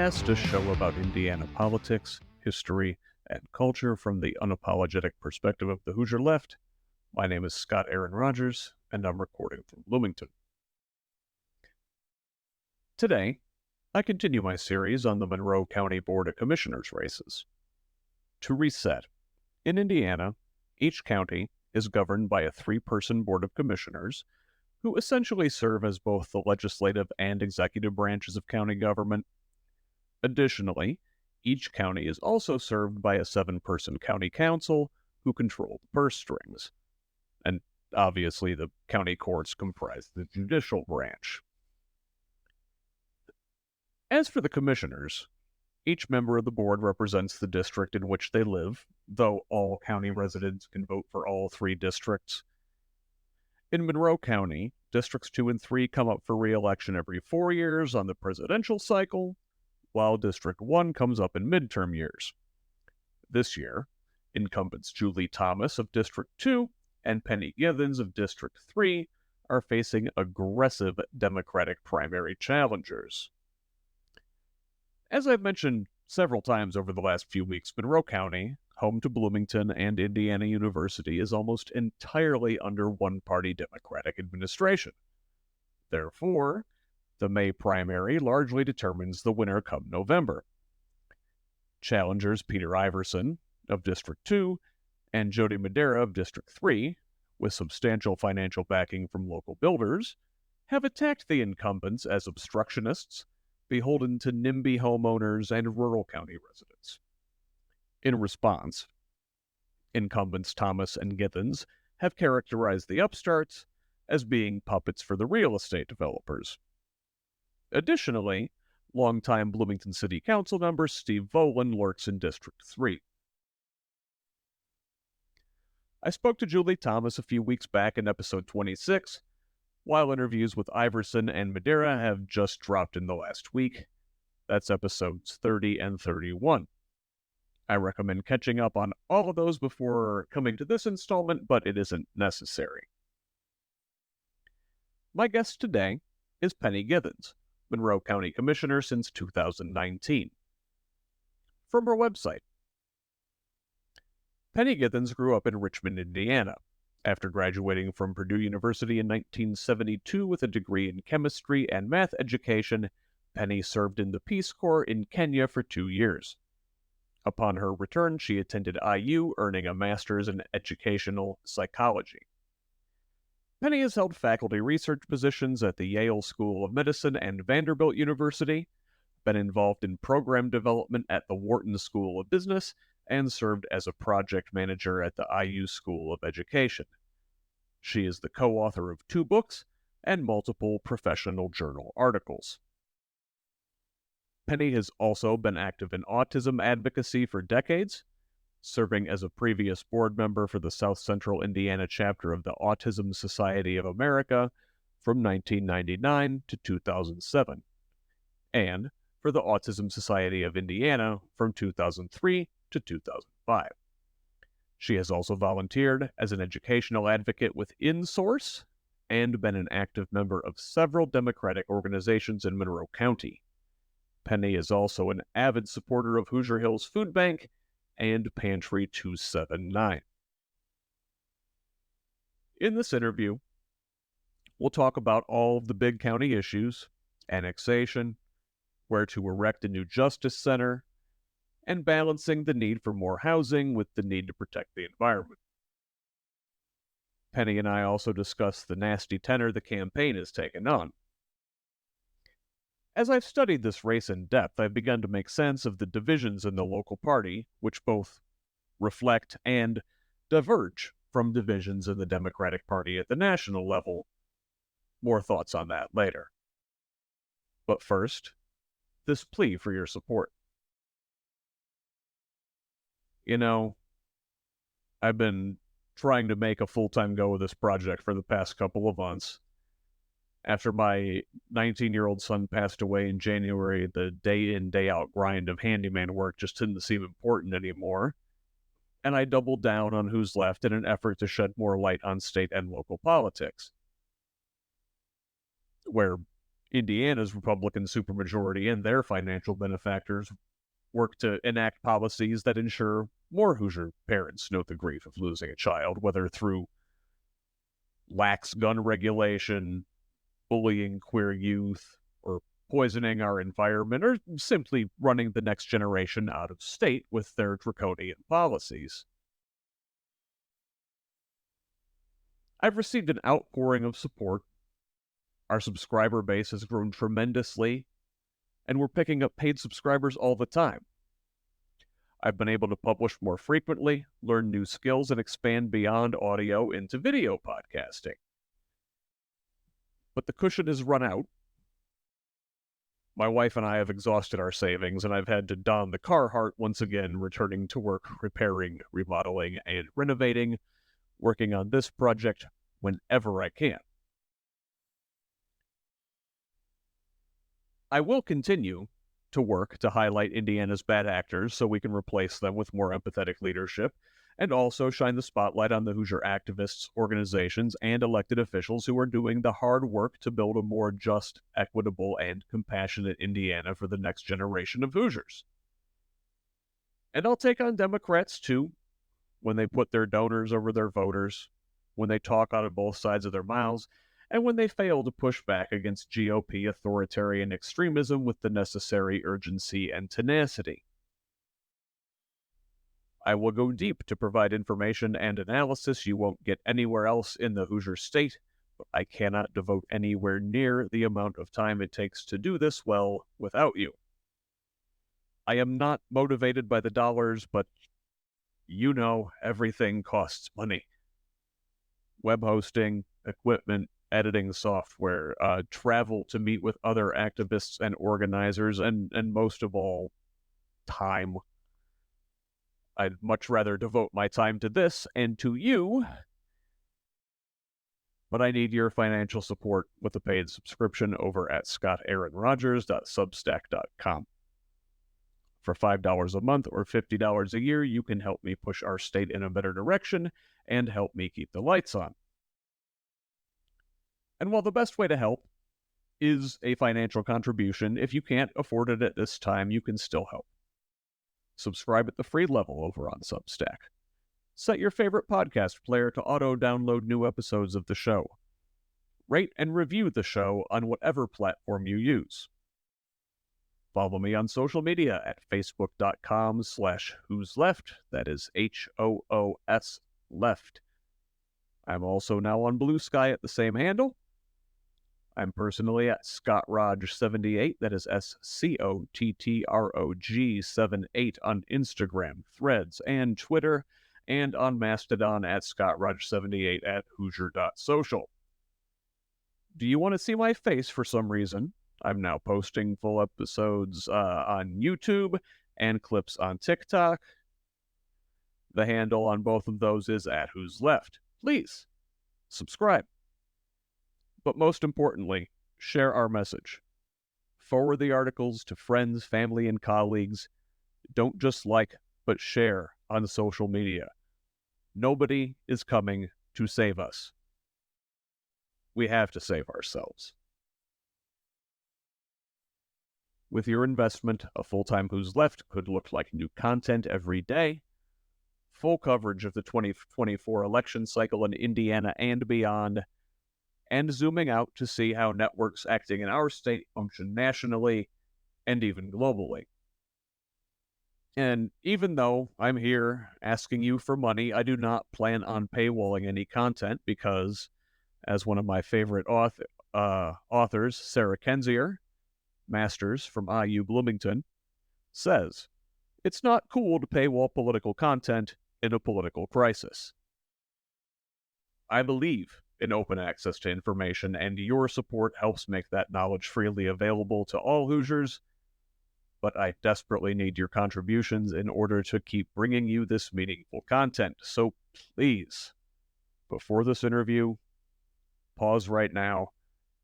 Podcast, a show about Indiana politics, history, and culture from the unapologetic perspective of the Hoosier left. My name is Scott Aaron Rogers, and I'm recording from Bloomington. Today, I continue my series on the Monroe County Board of Commissioners races. To reset, in Indiana, each county is governed by a three-person Board of Commissioners who essentially serve as both the legislative and executive branches of county government. Additionally, each county is also served by a seven-person county council who control the purse strings. And obviously, the county courts comprise the judicial branch. As for the commissioners, each member of the board represents the district in which they live, though all county residents can vote for all three districts. In Monroe County, Districts 2 and 3 come up for re-election every 4 years on the presidential cycle, while District 1 comes up in midterm years. This year, incumbents Julie Thomas of District 2 and Penny Githens of District 3 are facing aggressive Democratic primary challengers. As I've mentioned several times over the last few weeks, Monroe County, home to Bloomington and Indiana University, is almost entirely under one-party Democratic administration. Therefore, the May primary largely determines the winner come November. Challengers Peter Iverson of District 2 and Jody Madera of District 3, with substantial financial backing from local builders, have attacked the incumbents as obstructionists, beholden to NIMBY homeowners and rural county residents. In response, incumbents Thomas and Githens have characterized the upstarts as being puppets for the real estate developers. Additionally, longtime Bloomington City Council member Steve Volan lurks in District 3. I spoke to Julie Thomas a few weeks back in episode 26, while interviews with Iverson and Madera have just dropped in the last week. That's episodes 30 and 31. I recommend catching up on all of those before coming to this installment, but it isn't necessary. My guest today is Penny Githens, Monroe County Commissioner since 2019. From her website, Penny Githens grew up in Richmond, Indiana. After graduating from Purdue University in 1972 with a degree in chemistry and math education, Penny served in the Peace Corps in Kenya for 2 years. Upon her return, she attended IU, earning a master's in educational psychology. Penny has held faculty research positions at the Yale School of Medicine and Vanderbilt University, been involved in program development at the Wharton School of Business, and served as a project manager at the IU School of Education. She is the co-author of 2 books and multiple professional journal articles. Penny has also been active in autism advocacy for decades, serving as a previous board member for the South Central Indiana chapter of the Autism Society of America from 1999 to 2007, and for the Autism Society of Indiana from 2003 to 2005. She has also volunteered as an educational advocate with InSource and been an active member of several Democratic organizations in Monroe County. Penny is also an avid supporter of Hoosier Hills Food Bank and Pantry 279. In this interview, we'll talk about all of the big county issues, annexation, where to erect a new justice center, and balancing the need for more housing with the need to protect the environment. Penny and I also discuss the nasty tenor the campaign has taken on. As I've studied this race in depth, I've begun to make sense of the divisions in the local party, which both reflect and diverge from divisions in the Democratic Party at the national level. More thoughts on that later. But first, this plea for your support. You know, I've been trying to make a full-time go of this project for the past couple of months. After my 19-year-old son passed away in January, the day-in, day-out grind of handyman work just didn't seem important anymore, and I doubled down on HoosLeft in an effort to shed more light on state and local politics, where Indiana's Republican supermajority and their financial benefactors work to enact policies that ensure more Hoosier parents know the grief of losing a child, whether through lax gun regulation, bullying queer youth, or poisoning our environment, or simply running the next generation out of state with their draconian policies. I've received an outpouring of support. Our subscriber base has grown tremendously, and we're picking up paid subscribers all the time. I've been able to publish more frequently, learn new skills, and expand beyond audio into video podcasting. But the cushion has run out. My wife and I have exhausted our savings, and I've had to don the Carhartt once again, returning to work, repairing, remodeling, and renovating, working on this project whenever I can. I will continue to work to highlight Indiana's bad actors so we can replace them with more empathetic leadership, and also shine the spotlight on the Hoosier activists, organizations, and elected officials who are doing the hard work to build a more just, equitable, and compassionate Indiana for the next generation of Hoosiers. And I'll take on Democrats, too, when they put their donors over their voters, when they talk out of both sides of their mouths, and when they fail to push back against GOP authoritarian extremism with the necessary urgency and tenacity. I will go deep to provide information and analysis you won't get anywhere else in the Hoosier state, but I cannot devote anywhere near the amount of time it takes to do this well without you. I am not motivated by the dollars, but you know everything costs money. Web hosting, equipment, editing software, travel to meet with other activists and organizers, and most of all, time. I'd much rather devote my time to this and to you, but I need your financial support with a paid subscription over at scottaaronrogers.substack.com. For $5 a month or $50 a year, you can help me push our state in a better direction and help me keep the lights on. And while the best way to help is a financial contribution, if you can't afford it at this time, you can still help. Subscribe at the free level over on Substack. Set your favorite podcast player to auto-download new episodes of the show. Rate and review the show on whatever platform you use. Follow me on social media at facebook.com/HoosLeft. That is HOOS left. I'm also now on Blue Sky at the same handle. I'm personally at ScottRog78, that is SCOTTROG78 on Instagram, Threads, and Twitter, and on Mastodon at ScottRog78 at Hoosier.social. Do you want to see my face for some reason? I'm now posting full episodes on YouTube and clips on TikTok. The handle on both of those is at HoosLeft. Please, subscribe. But most importantly, share our message. Forward the articles to friends, family, and colleagues. Don't just like, but share on social media. Nobody is coming to save us. We have to save ourselves. With your investment, a full-time Who's Left could look like new content every day, full coverage of the 2024 election cycle in Indiana and beyond, and zooming out to see how networks acting in our state function nationally and even globally. And even though I'm here asking you for money, I do not plan on paywalling any content because, as one of my favorite authors, Sarah Kendzior, Masters from IU Bloomington, says, it's not cool to paywall political content in a political crisis. I believe in open access to information, and your support helps make that knowledge freely available to all Hoosiers, but I desperately need your contributions in order to keep bringing you this meaningful content. So please, before this interview, pause right now,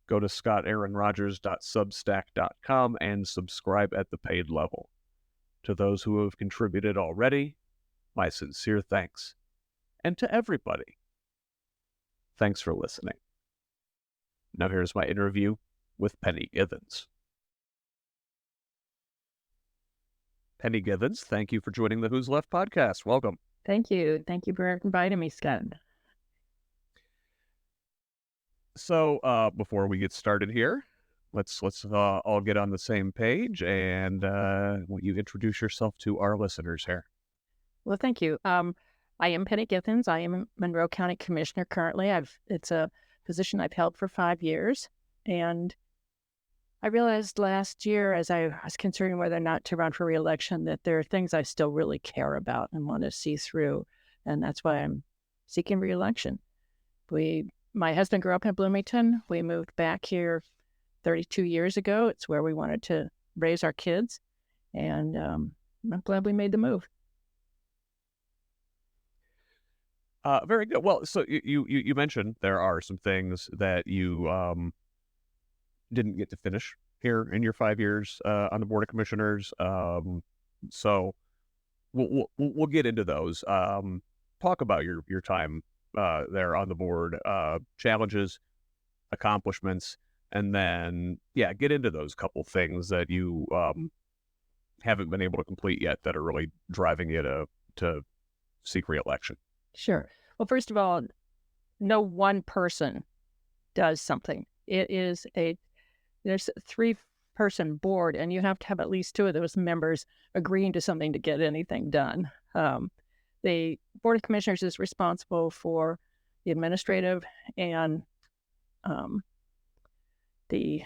go to scottaaronrogers.substack.com and subscribe at the paid level. To those who have contributed already, my sincere thanks. And to everybody, thanks for listening. Now here's my interview with Penny Githens. Penny Githens, thank you for joining the Who's Left podcast. Welcome. Thank you. Thank you for inviting me, Scott. So before we get started here, let's all get on the same page, and will you introduce yourself to our listeners here? Well, thank you. I am Penny Githens. I am Monroe County Commissioner currently. It's a position I've held for 5 years, and I realized last year, as I was considering whether or not to run for reelection, that there are things I still really care about and want to see through, and that's why I'm seeking reelection. My husband grew up in Bloomington. We moved back here 32 years ago. It's where we wanted to raise our kids, and I'm glad we made the move. Very good. Well, so you mentioned there are some things that you didn't get to finish here in your 5 years on the Board of Commissioners. So we'll get into those. Talk about your time there on the board, challenges, accomplishments, and then get into those couple things that you haven't been able to complete yet that are really driving you to seek reelection. Sure. Well, first of all, no one person does something. There's a 3-person board, and you have to have at least 2 of those members agreeing to something to get anything done. The Board of Commissioners is responsible for the administrative and the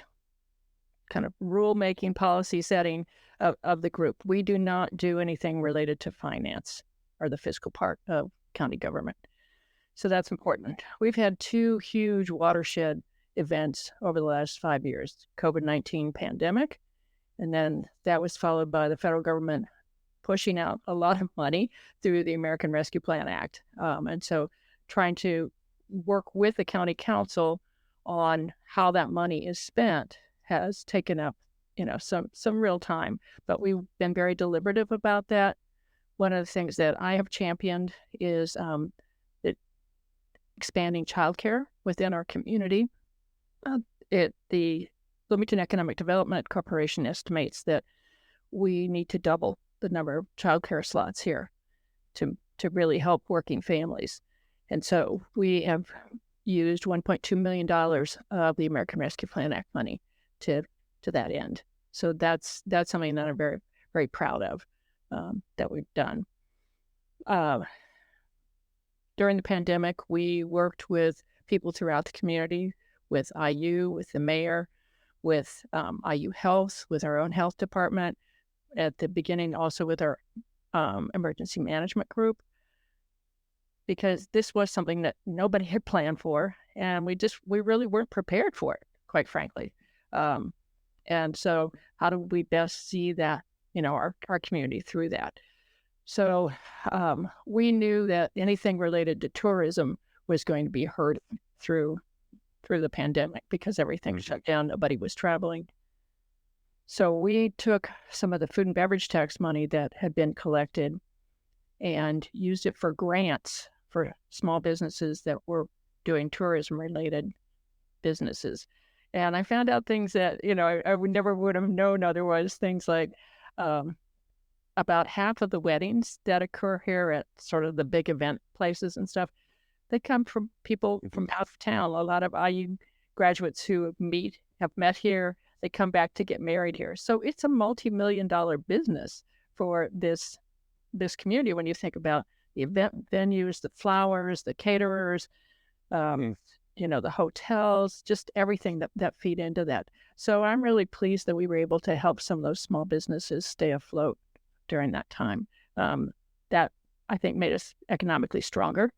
kind of rule-making, policy setting of the group. We do not do anything related to finance or the fiscal part of county government. So that's important. We've had 2 huge watershed events over the last 5 years, COVID-19 pandemic, and then that was followed by the federal government pushing out a lot of money through the American Rescue Plan Act. And so trying to work with the county council on how that money is spent has taken up, some real time, but we've been very deliberative about that. One of the things that I have championed is expanding childcare within our community. The Bloomington Economic Development Corporation estimates that we need to double the number of childcare slots here to really help working families. And so we have used $1.2 million of the American Rescue Plan Act money to that end. So that's something that I'm very, very proud of that we've done. During the pandemic, we worked with people throughout the community, with IU, with the mayor, with IU Health, with our own health department, at the beginning also with our emergency management group, because this was something that nobody had planned for, and we really weren't prepared for it, quite frankly. And so how do we best see that, our community through that? So we knew that anything related to tourism was going to be hurt through the pandemic because everything shut down. Nobody was traveling. So we took some of the food and beverage tax money that had been collected and used it for grants for small businesses that were doing tourism-related businesses. And I found out things that, I never would have known otherwise. Things like about half of the weddings that occur here at sort of the big event places and stuff, they come from people from out of town. A lot of IU graduates who have met here, they come back to get married here. So it's a multi-million-dollar business for this community when you think about the event venues, the flowers, the caterers, the hotels, just everything that feed into that. So I'm really pleased that we were able to help some of those small businesses stay afloat during that time. That, I think, made us economically stronger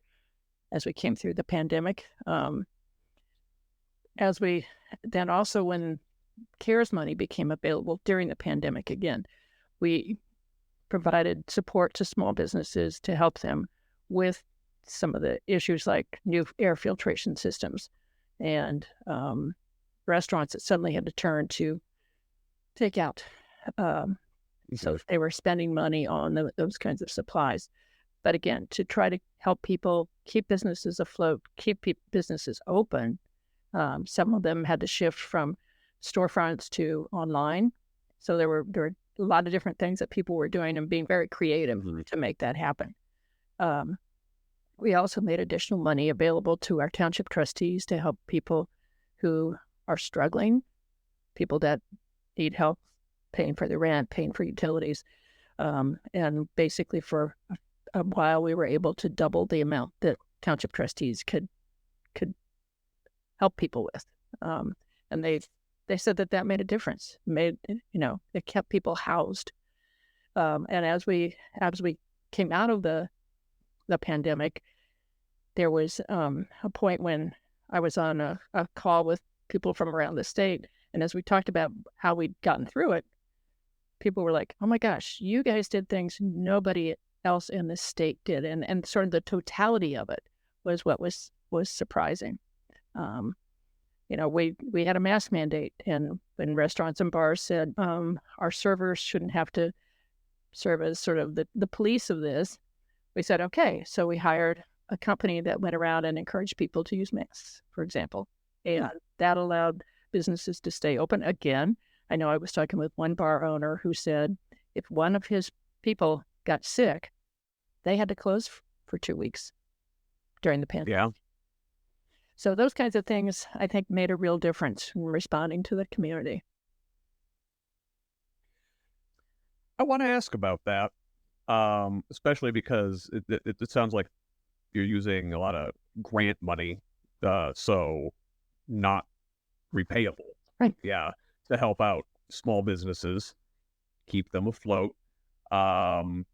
as we came through the pandemic. Then also when CARES money became available during the pandemic again, we provided support to small businesses to help them with some of the issues like new air filtration systems and restaurants that suddenly had to turn to takeout. So they were spending money on those kinds of supplies. But again, to try to help people keep businesses afloat, keep businesses open, some of them had to shift from storefronts to online. So there were a lot of different things that people were doing and being very creative to make that happen. We also made additional money available to our township trustees to help people who are struggling, people that need help paying for the rent, paying for utilities. And basically for a while, we were able to double the amount that township trustees could help people with. And they said that made a difference, it kept people housed. And as we came out of the pandemic, there was a point when I was on a call with people from around the state. And as we talked about how we'd gotten through it, people were like, oh my gosh, you guys did things nobody else in the state did. And sort of the totality of it was what was surprising. We had a mask mandate, and when restaurants and bars said our servers shouldn't have to serve as sort of the police of this, we said, okay. So we hired a company that went around and encouraged people to use masks, for example. And that allowed businesses to stay open. Again, I know I was talking with one bar owner who said if one of his people got sick, they had to close for 2 weeks during the pandemic. Yeah. So those kinds of things, I think, made a real difference in responding to the community. I want to ask about that, especially because it sounds like you're using a lot of grant money, so not repayable. Right. Yeah, to help out small businesses, keep them afloat. And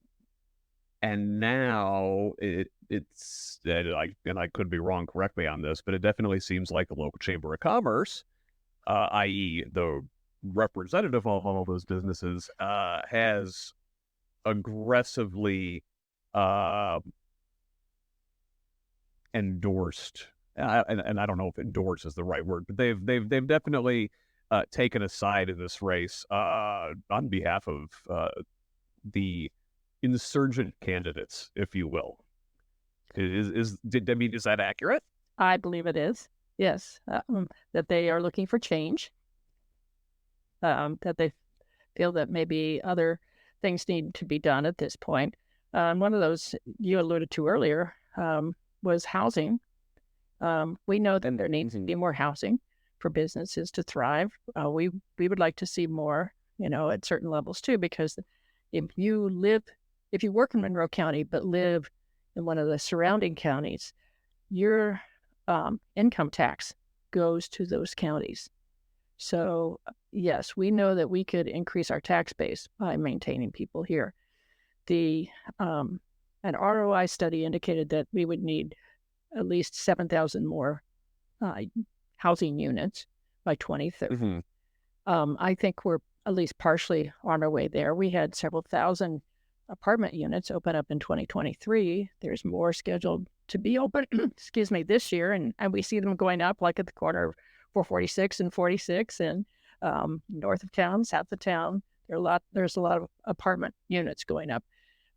now it's and I could be wrong, correct me on this, but it definitely seems like the local chamber of commerce, i.e. the representative of all those businesses, has aggressively endorsed, and I don't know if endorse is the right word, but they've definitely taken a side in this race on behalf of the insurgent candidates, if you will. Is that accurate? I believe it is. Yes, that they are looking for change. That they feel that maybe other things need to be done at this point. One of those you alluded to earlier was housing. We know that there needs to be more housing for businesses to thrive. We would like to see more, at certain levels too, because if you work in Monroe County but live in one of the surrounding counties, your income tax goes to those counties. So yes, we know that we could increase our tax base by maintaining people here. An ROI study indicated that we would need at least 7,000 more housing units by 2030. Mm-hmm. I think we're at least partially on our way there. We had several thousand apartment units open up in 2023. There's more scheduled to be open, this year, and we see them going up, like at the corner of 446 and 46, and north of town, south of town. There's a lot of apartment units going up.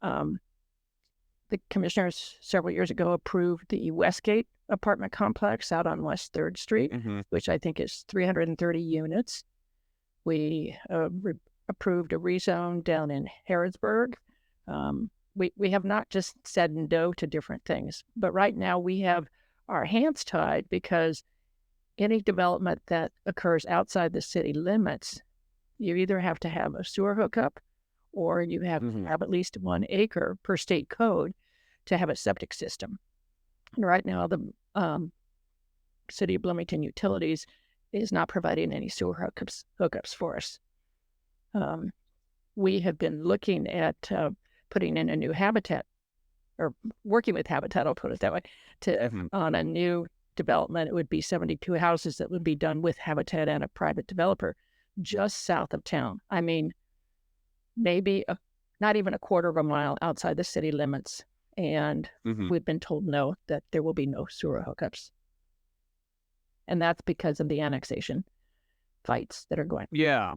The commissioners several years ago approved the Westgate apartment complex out on West 3rd Street, Mm-hmm. which I think is 330 units. We approved a rezone down in Harrodsburg. We have not just said no to different things, but right now we have our hands tied because any development that occurs outside the city limits, you either have to have a sewer hookup or you have to have at least 1 acre per state code to have a septic system. And right now, the City of Bloomington Utilities is not providing any sewer hookups for us. We have been looking at putting in a new habitat, or working with Habitat, I'll put it that way, on a new development. It would be 72 houses that would be done with Habitat and a private developer just south of town. I mean, maybe not even a quarter of a mile outside the city limits. And we've been told no, that there will be no sewer hookups. And that's because of the annexation fights that are going on. Yeah.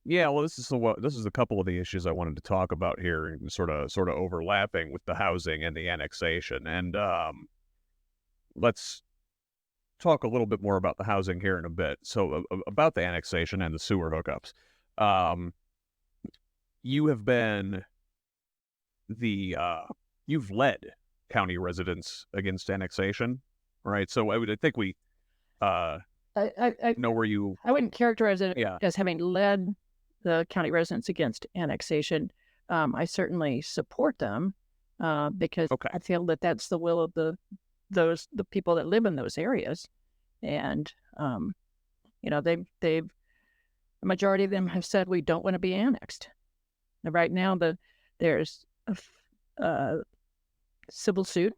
Yeah, well, this is a couple of the issues I wanted to talk about here, sort of overlapping with the housing and the annexation. And let's talk a little bit more about the housing here in a bit. So about the annexation and the sewer hookups. You have been you've led county residents against annexation, right? So I think we I know where you. I wouldn't characterize it Yeah. as having led the county residents against annexation. I certainly support them because Okay. I feel that that's the will of the people that live in those areas, and they've the majority of them have said we don't want to be annexed. And right now, there's a civil suit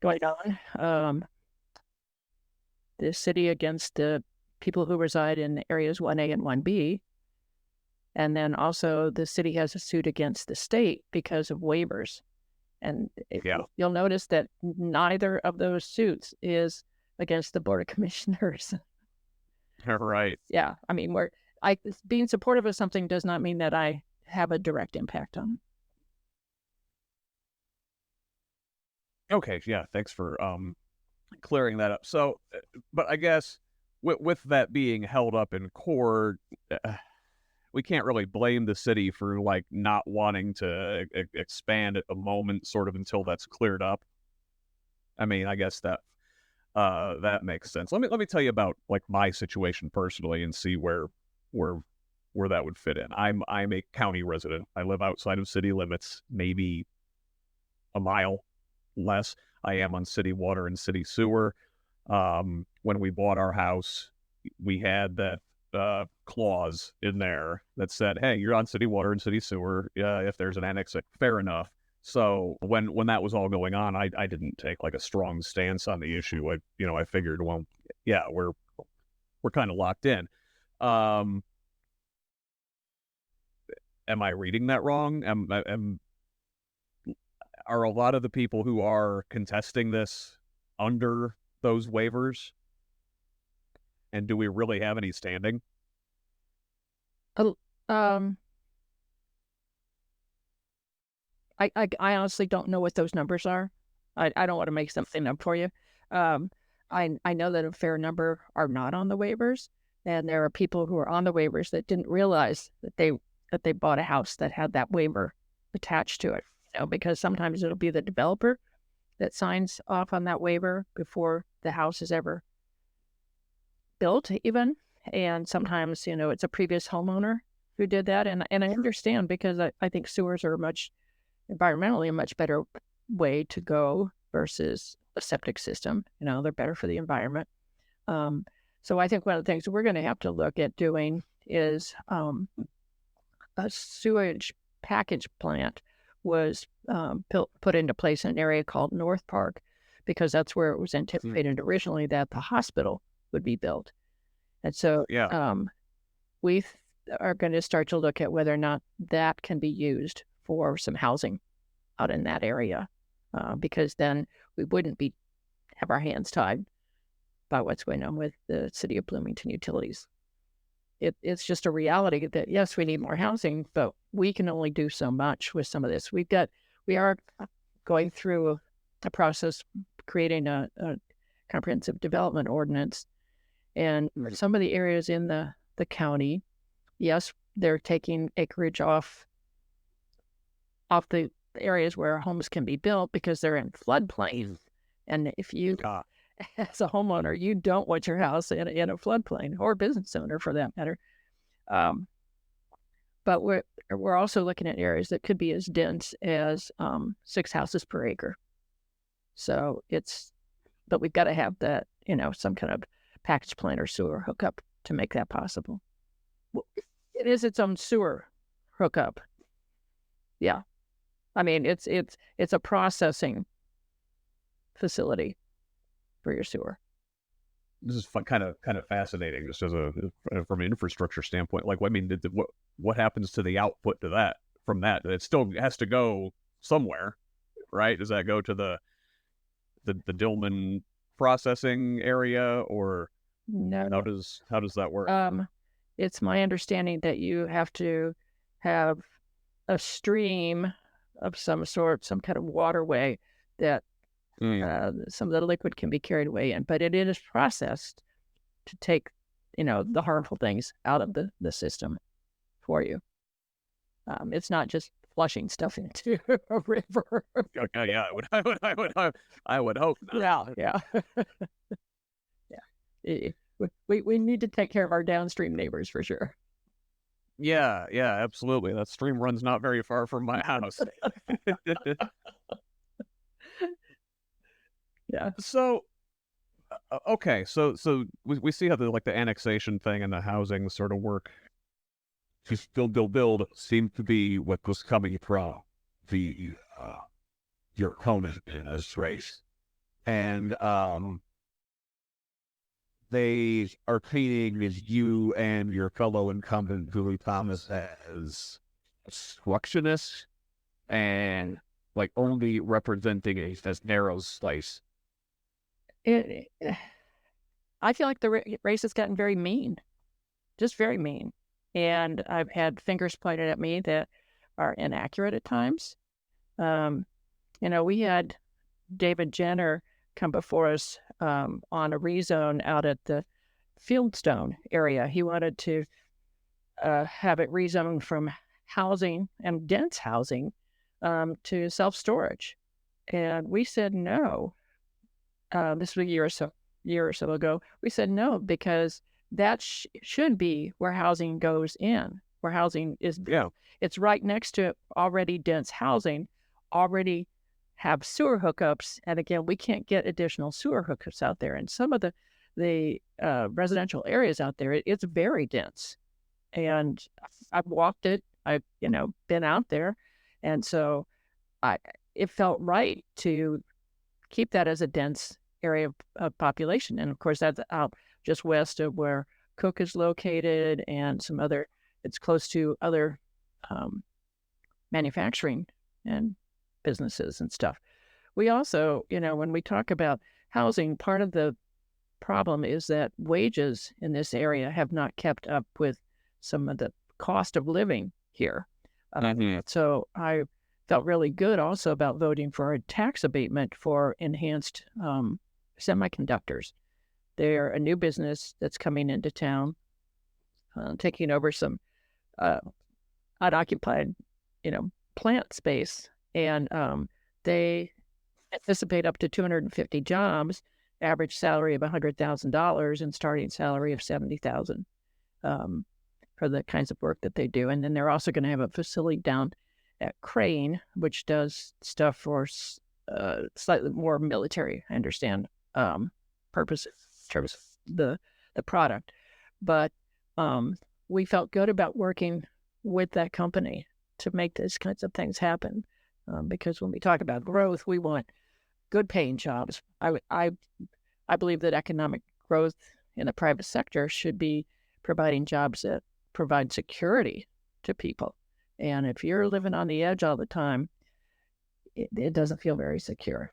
going on. The city against the people who reside in areas 1A and 1B. And then also the city has a suit against the state because of waivers. And Yeah. you'll notice that neither of those suits is against the Board of Commissioners. Right. Yeah. I mean, being supportive of something does not mean that I have a direct impact on it. Okay. Yeah. Thanks for clearing that up. So, but I guess with that being held up in court, we can't really blame the city for like not wanting to expand at the moment, sort of until that's cleared up. I mean, I guess that makes sense. Let me tell you about like my situation personally and see where that would fit in. I'm a county resident. I live outside of city limits, maybe a mile less. I am on city water and city sewer. When we bought our house, we had that clause in there that said, "Hey, you're on city water and city sewer. If there's an annex, fair enough." So when that was all going on, I didn't take like a strong stance on the issue. I figured, well, yeah, we're kind of locked in. Am I reading that wrong? Are a lot of the people who are contesting this under those waivers? And do we really have any standing? Um, I honestly don't know what those numbers are. I don't want to make something up for you. I know that a fair number are not on the waivers, and there are people who are on the waivers that didn't realize that they bought a house that had that waiver attached to it. Because sometimes it'll be the developer that signs off on that waiver before the house is ever built, even. And sometimes, it's a previous homeowner who did that. And I understand because I think sewers are environmentally a much better way to go versus a septic system. They're better for the environment. So I think one of the things we're going to have to look at doing is a sewage package plant was put into place in an area called North Park because that's where it was anticipated originally that the hospital would be built. And so we are going to start to look at whether or not that can be used for some housing out in that area because then we wouldn't have our hands tied by what's going on with the City of Bloomington utilities. It's just a reality that, yes, we need more housing, but we can only do so much with some of this. We are going through a process creating a comprehensive development ordinance. And some of the areas in the county, yes, they're taking acreage off the areas where homes can be built because they're in floodplains. And if you as a homeowner, you don't want your house in a floodplain, or a business owner for that matter. But we're also looking at areas that could be as dense as 6 houses per acre. So but we've got to have that, some kind of package plant or sewer hookup to make that possible. It is its own sewer hookup. Yeah. I mean, it's a processing facility for your sewer. This is kind of fascinating, just from an infrastructure standpoint. Like, I mean, what happens to the output to that from that? It still has to go somewhere, right? Does that go to the Dillman processing area, or no? How does that work? It's my understanding that you have to have a stream of some sort, some kind of waterway that Some of the liquid can be carried away in, but it is processed to take, the harmful things out of the system for you. It's not just flushing stuff into a river. Okay, yeah, I would hope not. Yeah. Yeah. We need to take care of our downstream neighbors for sure. Yeah, absolutely. That stream runs not very far from my house. Yeah. So, okay, so we see how the annexation thing and the housing sort of work. Just build seemed to be what was coming from the your opponent in this race, and they are painting you and your fellow incumbent Julie Thomas as obstructionists and like only representing a as narrow slice. I feel like the race has gotten very mean, just very mean. And I've had fingers pointed at me that are inaccurate at times. We had David Jenner come before us on a rezone out at the Fieldstone area. He wanted to have it rezoned from housing and dense housing to self-storage. And we said no. This was a year or so ago. We said no because that should be where housing goes in, where housing is. Yeah. It's right next to already dense housing, already have sewer hookups. And again, we can't get additional sewer hookups out there. And some of the residential areas out there, it's very dense. And I've walked it. I've, been out there. And so it felt right to keep that as a dense area of population. And of course, that's out just west of where Cook is located and some other, it's close to other manufacturing and businesses and stuff. We also, when we talk about housing, part of the problem is that wages in this area have not kept up with some of the cost of living here. So I felt really good also about voting for a tax abatement for enhanced semiconductors. They're a new business that's coming into town, taking over some unoccupied, plant space. And they anticipate up to 250 jobs, average salary of $100,000 and starting salary of $70,000 for the kinds of work that they do. And then they're also going to have a facility down at Crane, which does stuff for slightly more military, I understand, purposes in terms of the product. But we felt good about working with that company to make these kinds of things happen. Because when we talk about growth, we want good paying jobs. I believe that economic growth in the private sector should be providing jobs that provide security to people. And if you're living on the edge all the time, it doesn't feel very secure.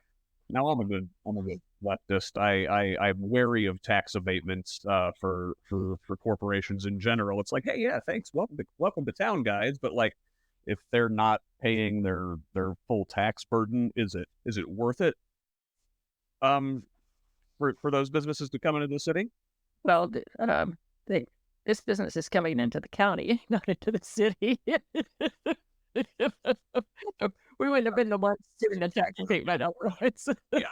Now I'm a good leftist. I'm wary of tax abatements for corporations in general. It's like, hey, yeah, thanks, welcome to town, guys. But like, if they're not paying their full tax burden, is it worth it? For those businesses to come into the city? Well, this business is coming into the county, not into the city. We wouldn't have been the ones doing the tax abatement otherwise. Yeah.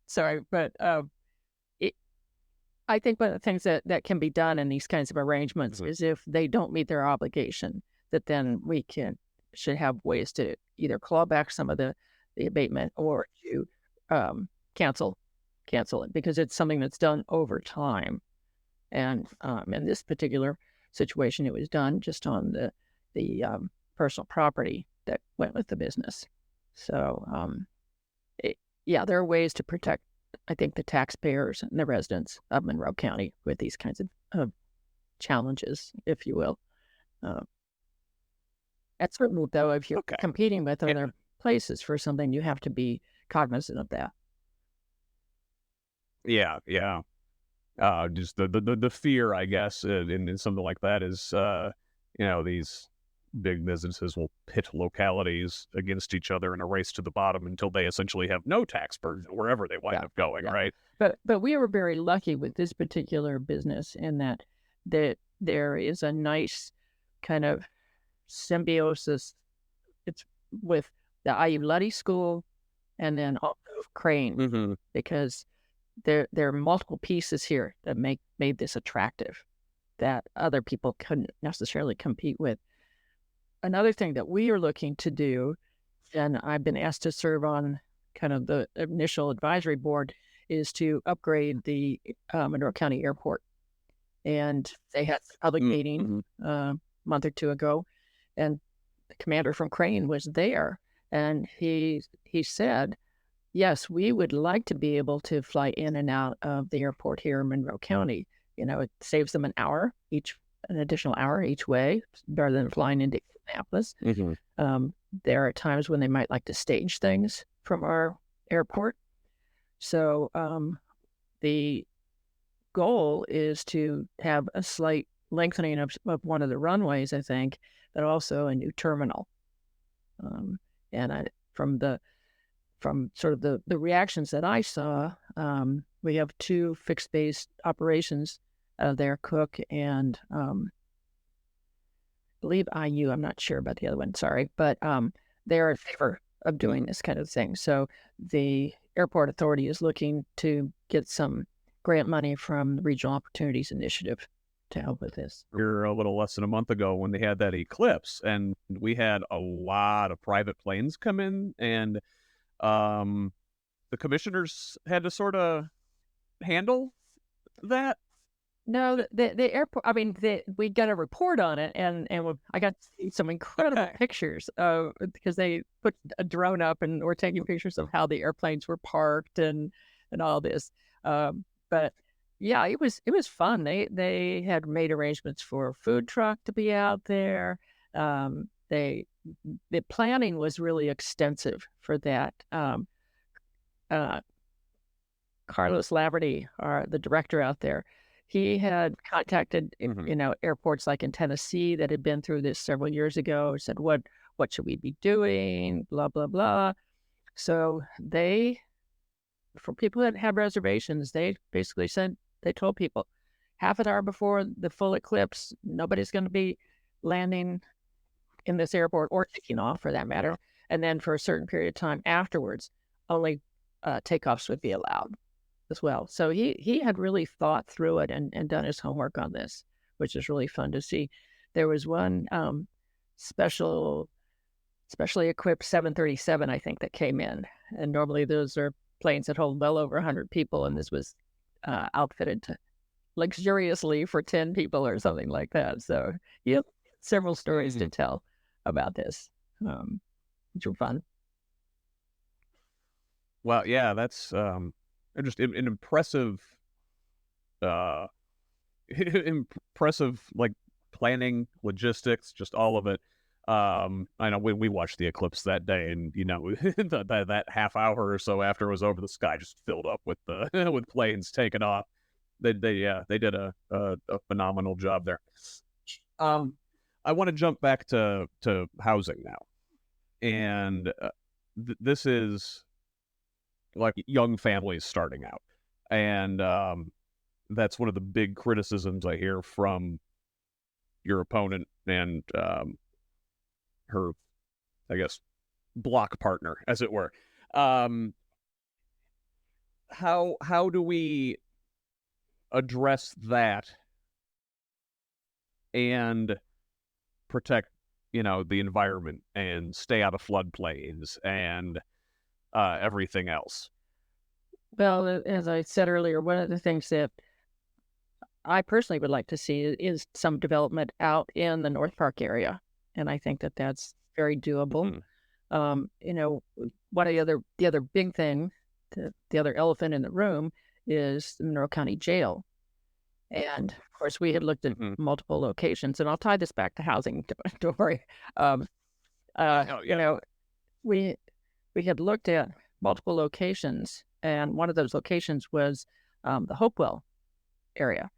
Sorry, but I think one of the things that can be done in these kinds of arrangements is if they don't meet their obligation, that then we should have ways to either claw back some of the abatement or to cancel it, because it's something that's done over time. And in this particular situation, it was done just on the personal property that went with the business. So, there are ways to protect, I think, the taxpayers and the residents of Monroe County with these kinds of challenges, if you will. That's certainly, though, if you're competing with other places for something, you have to be cognizant of that. Yeah. Just the fear, I guess, in something like that is, these big businesses will pit localities against each other in a race to the bottom until they essentially have no tax burden wherever they wind up going, right? But we were very lucky with this particular business in that there is a nice kind of symbiosis. It's with the IU Luddy School and then also Crane, because there are multiple pieces here that made this attractive that other people couldn't necessarily compete with. Another thing that we are looking to do, and I've been asked to serve on kind of the initial advisory board, is to upgrade the Monroe County Airport. And they had a public meeting a month or two ago, and the commander from Crane was there, and he said, yes, we would like to be able to fly in and out of the airport here in Monroe County. It saves them an additional hour each way, rather than flying into Indianapolis. There are times when they might like to stage things from our airport. So the goal is to have a slight lengthening of one of the runways, I think, but also a new terminal. From sort of the reactions that I saw, we have two fixed base operations there, Cook and I believe IU. I'm not sure about the other one, sorry, but they're in favor of doing this kind of thing. So the airport authority is looking to get some grant money from the Regional Opportunities Initiative to help with this. Here a little less than a month ago when they had that eclipse, and we had a lot of private planes come in, and the commissioners had to sort of handle that. No, the airport, I mean, we got a report on it, and I got to see some incredible pictures because they put a drone up and were taking pictures of how the airplanes were parked and all this. But yeah, it was fun. They had made arrangements for a food truck to be out there. The planning was really extensive for that. Carlos Laverty, the director out there, he had contacted airports like in Tennessee that had been through this several years ago. Said, what should we be doing? Blah blah blah. So for people that had reservations, they basically said, they told people half an hour before the full eclipse, nobody's going to be landing in this airport or taking off for that matter. And then for a certain period of time afterwards, only takeoffs would be allowed as well. So he had really thought through it and done his homework on this, which is really fun to see. There was one specially equipped 737, I think, that came in. And normally those are planes that hold well over 100 people. And this was outfitted luxuriously for 10 people or something like that. So you have several stories to tell about this, which were fun. Well, yeah, that's just an impressive, impressive like planning, logistics, just all of it. I know we watched the eclipse that day, and that half hour or so after it was over, the sky just filled up with with planes taking off. They did a phenomenal job there. I want to jump back to housing now, and this is like young families starting out, and that's one of the big criticisms I hear from your opponent and her, I guess, block partner, as it were. How do we address that and protect, the environment and stay out of floodplains and everything else? Well, as I said earlier, one of the things that I personally would like to see is some development out in the North Park area. And I think that that's very doable. One of the other big thing, the other elephant in the room is the Monroe County Jail. And of course, we had looked at multiple locations, and I'll tie this back to housing. Don't worry. We had looked at multiple locations, and one of those locations was the Hopewell area.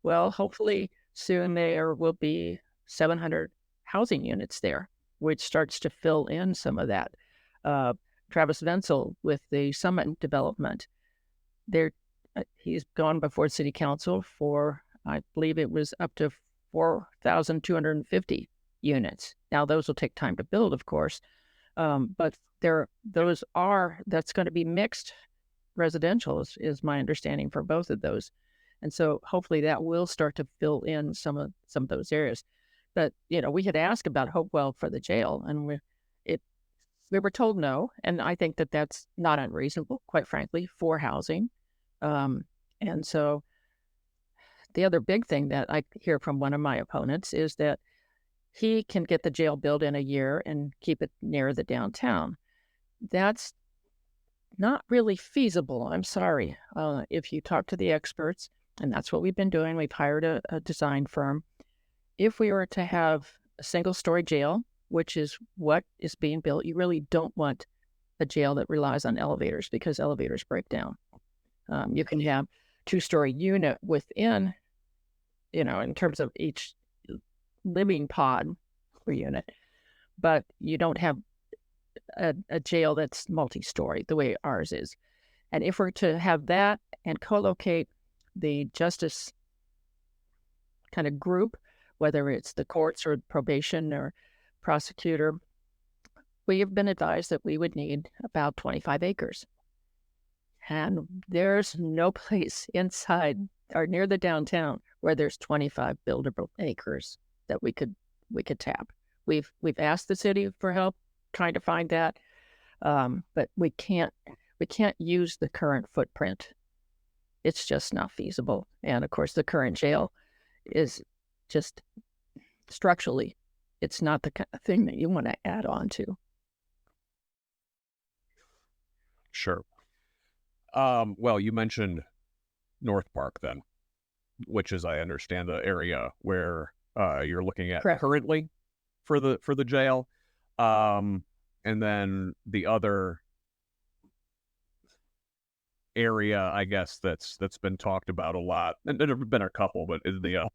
Well, hopefully soon there will be 700 housing units there, which starts to fill in some of that. Travis Venzel with the Summit development, he's gone before City Council for, I believe it was up to 4,250 units. Now, those will take time to build, of course, but that's going to be mixed residential is my understanding for both of those. And so hopefully that will start to fill in some of those areas. But, we had asked about Hopewell for the jail, and we were told no. And I think that that's not unreasonable, quite frankly, for housing. And so the other big thing that I hear from one of my opponents is that he can get the jail built in a year and keep it near the downtown. That's not really feasible. I'm sorry. If you talk to the experts, and that's what we've been doing, we've hired a design firm. If we were to have a single-story jail, which is what is being built, you really don't want a jail that relies on elevators because elevators break down. You can have two-story unit within, in terms of each living pod or unit, but you don't have a jail that's multi-story the way ours is. And if we're to have that and co-locate the justice kind of group, whether it's the courts or probation or prosecutor, we have been advised that we would need about 25 acres. And there's no place inside or near the downtown where there's 25 buildable acres that we could tap. We've asked the city for help trying to find that, but we can't use the current footprint. It's just not feasible. And of course, the current jail is just structurally, it's not the kind of thing that you want to add on to. Sure. Well, you mentioned North Park then, which is, I understand, the area where you're looking at Correct. currently for the jail. And then the other area, I guess, that's been talked about a lot, and there have been a couple, but is the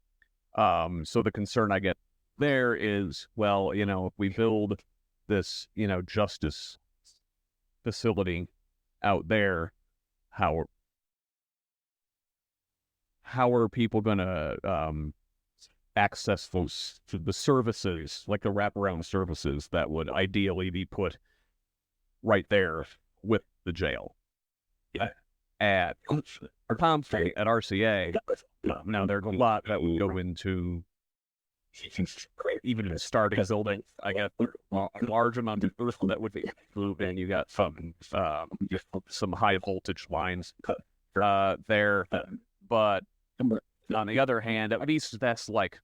so the concern I get there is, well, if we build this, justice facility out there, how are people going to access the services, like the wraparound services that would ideally be put right there with the jail? At RCA, now there's a lot that would go into even the starting building. I guess a large amount of earth that would be moved in. You got some high voltage lines there, but on the other hand, at least that's like.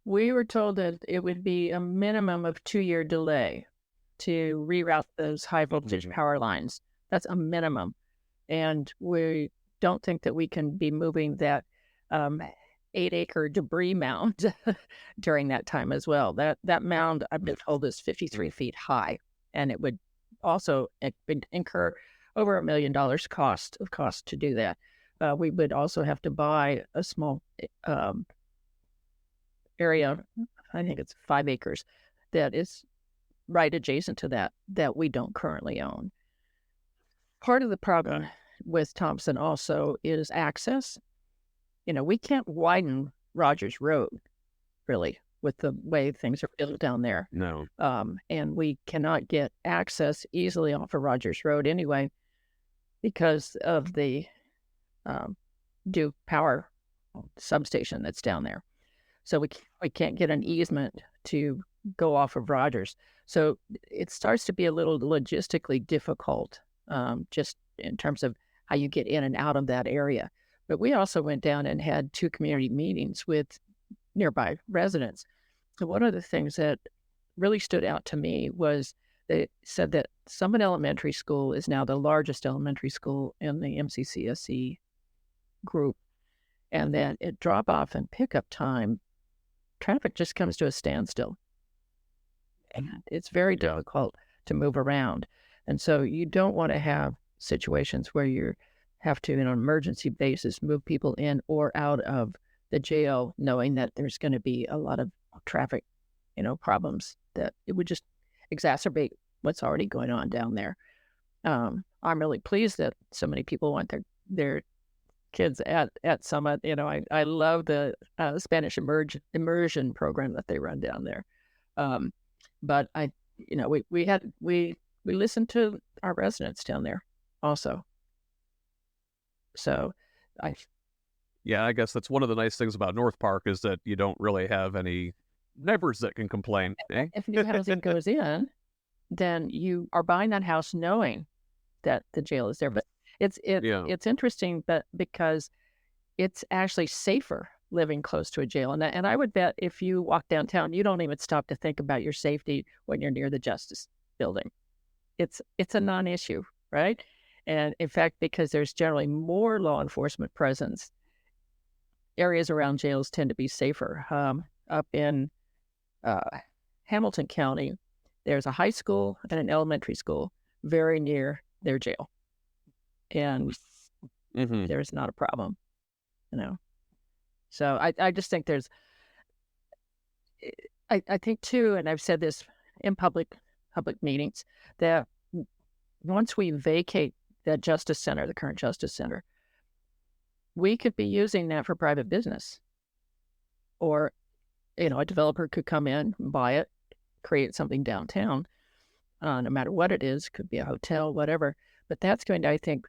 We were told that it would be a minimum of 2-year delay to reroute those high voltage power lines. That's a minimum. And we don't think that we can be moving that 8-acre debris mound during that time as well. That mound, I've been told, is 53 feet high, and it would also incur over $1 million cost to do that. We would also have to buy a small area, I think it's 5 acres, that is right adjacent to that we don't currently own. Part of the problem with Thompson also is access. We can't widen Rogers Road, really, with the way things are built down there. No. And we cannot get access easily off of Rogers Road anyway because of the Duke Power substation that's down there. So we can't get an easement to go off of Rogers. So it starts to be a little logistically difficult, just in terms of how you get in and out of that area. But we also went down and had 2 community meetings with nearby residents. And one of the things that really stood out to me was they said that Summit Elementary School is now the largest elementary school in the MCCSE group. And that at drop-off and pickup time, traffic just comes to a standstill. And it's very difficult to move around. And so you don't want to have situations where you have to, on an emergency basis, move people in or out of the jail, knowing that there's going to be a lot of traffic, problems, that it would just exacerbate what's already going on down there. I'm really pleased that so many people want their kids at Summit. I love the Spanish immersion program that they run down there. But we listened to our residents down there also. So I guess that's one of the nice things about North Park is that you don't really have any neighbors that can complain. If new housing goes in, then you are buying that house knowing that the jail is there. But it's interesting, but because it's actually safer living close to a jail. And I would bet if you walk downtown, you don't even stop to think about your safety when you're near the Justice Building. It's a non-issue, right? And in fact, because there's generally more law enforcement presence, areas around jails tend to be safer. Up in Hamilton County, there's a high school and an elementary school very near their jail. And there's not a problem, So I just think I think too, and I've said this in public meetings, that once we vacate that Justice Center, the current Justice Center, we could be using that for private business. Or, a developer could come in, buy it, create something downtown, no matter what it is, could be a hotel, whatever. But that's going to, I think,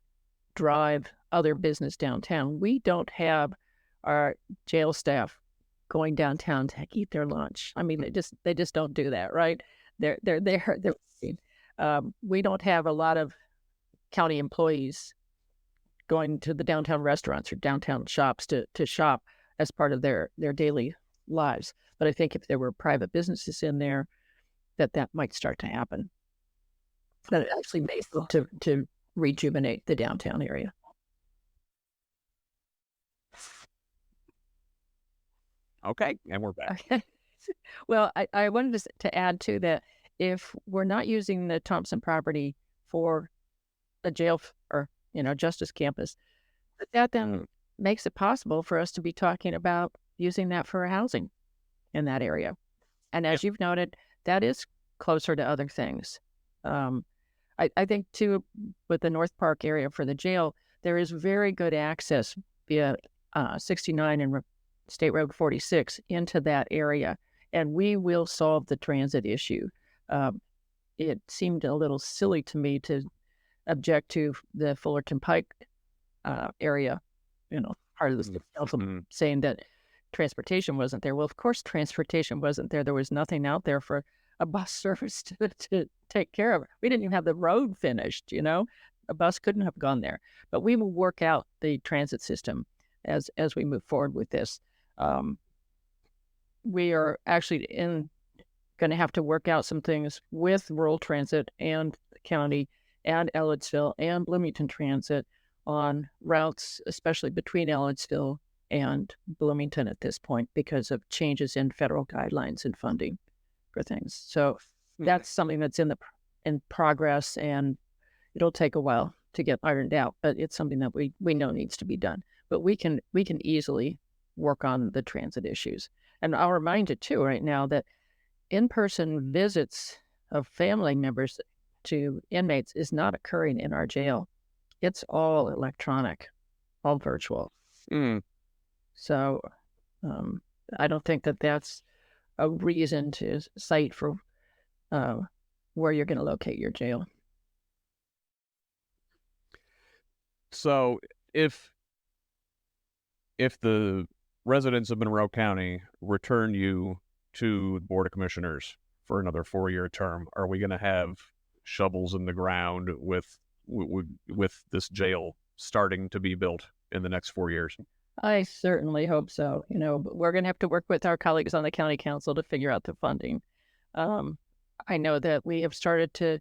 drive other business downtown. We don't have our jail staff going downtown to eat their lunch. I mean, they just don't do that, right? They're we don't have a lot of county employees going to the downtown restaurants or downtown shops to shop as part of their daily lives. But I think if there were private businesses in there, that might start to happen. That it actually may help to rejuvenate the downtown area. Okay, and we're back. Okay. Well, I wanted to add too that if we're not using the Thompson property for a jail or Justice Campus, that then makes it possible for us to be talking about using that for housing in that area. And as you've noted, that is closer to other things. I think too, with the North Park area for the jail, there is very good access via 69 and State Road 46 into that area, and we will solve the transit issue. It seemed a little silly to me to object to the Fullerton Pike area, part of the council saying that transportation wasn't there. Well, of course, transportation wasn't there. There was nothing out there for a bus service to take care of it. We didn't even have the road finished, A bus couldn't have gone there. But we will work out the transit system as we move forward with this. We are actually going to have to work out some things with rural transit and the county and Ellettsville and Bloomington Transit on routes, especially between Ellettsville and Bloomington at this point, because of changes in federal guidelines and funding for things. So that's something that's in progress, and it'll take a while to get ironed out, but it's something that we know needs to be done. But we can easily work on the transit issues. And I'll remind you too right now that in-person visits of family members to inmates is not occurring in our jail. It's all electronic, all virtual. So I don't think that that's a reason to cite for where you're going to locate your jail. So if the residents of Monroe County return you to the Board of Commissioners for another 4-year term, are we going to have shovels in the ground with this jail starting to be built in the next 4 years? I certainly hope so. But we're going to have to work with our colleagues on the county council to figure out the funding. I know that we have started to,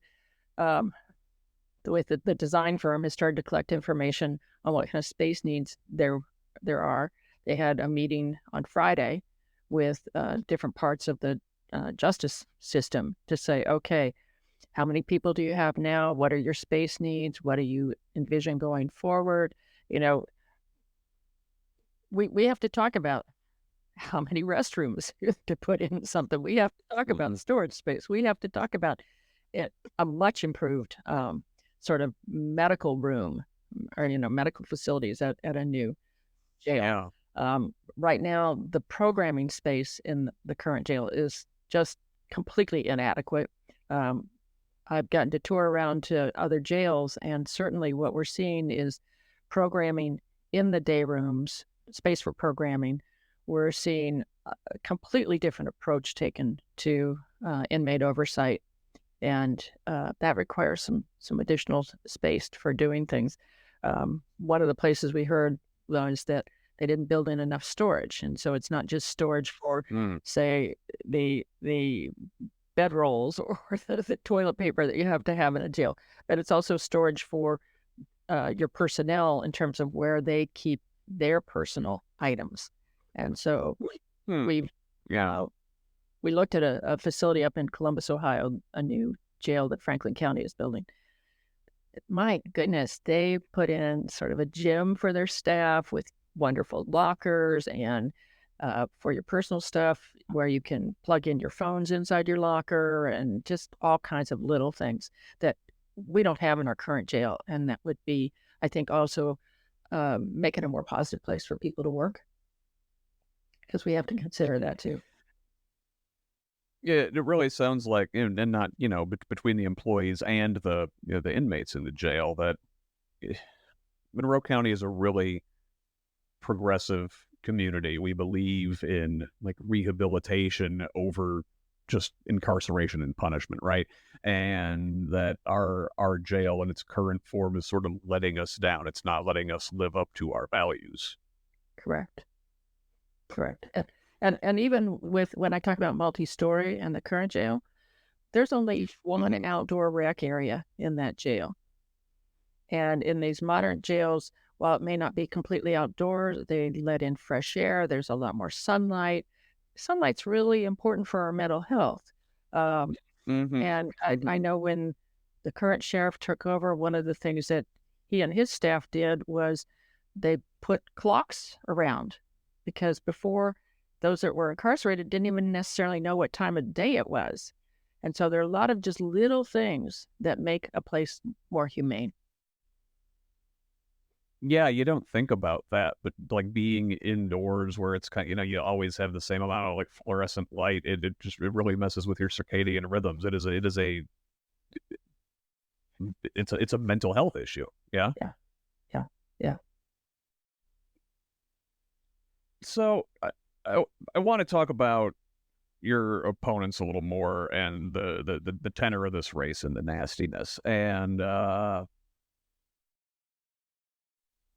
with the design firm has started to collect information on what kind of space needs there are. They had a meeting on Friday with different parts of the justice system to say, okay, how many people do you have now? What are your space needs? What do you envision going forward? We have to talk about how many restrooms to put in something. We have to talk about storage space. We have to talk about it, a much improved sort of medical room or, medical facilities at a new jail. Right now, the programming space in the current jail is just completely inadequate. I've gotten to tour around to other jails, and certainly what we're seeing is programming in the day rooms, space for programming. We're seeing a completely different approach taken to inmate oversight, and that requires some additional space for doing things. One of the places we heard was that they didn't build in enough storage, and so it's not just storage for, say, the bedrolls or the toilet paper that you have to have in a jail, but it's also storage for your personnel in terms of where they keep their personal items. And so we looked at a facility up in Columbus, Ohio, a new jail that Franklin County is building. My goodness, they put in sort of a gym for their staff with wonderful lockers and for your personal stuff where you can plug in your phones inside your locker and just all kinds of little things that we don't have in our current jail. And that would be, I think, also make it a more positive place for people to work, because we have to consider that too. Yeah, it really sounds like, and not, between the employees and the inmates in the jail, that Monroe County is a really progressive community. We believe in rehabilitation over just incarceration and punishment, right? And that our jail in its current form is sort of letting us down. It's not letting us live up to our values. Correct. And even with, when I talk about multi-story and the current jail, there's only one outdoor rec area in that jail. And in these modern jails, while it may not be completely outdoors, they let in fresh air. There's a lot more sunlight. Sunlight's really important for our mental health. And I know when the current sheriff took over, one of the things that he and his staff did was they put clocks around, because before, those that were incarcerated didn't even necessarily know what time of day it was. And so there are a lot of just little things that make a place more humane. Yeah, you don't think about that, but being indoors where it's kind of, you always have the same amount of fluorescent light, it really messes with your circadian rhythms. It's a mental health issue. Yeah. So I want to talk about your opponents a little more and the tenor of this race and the nastiness. And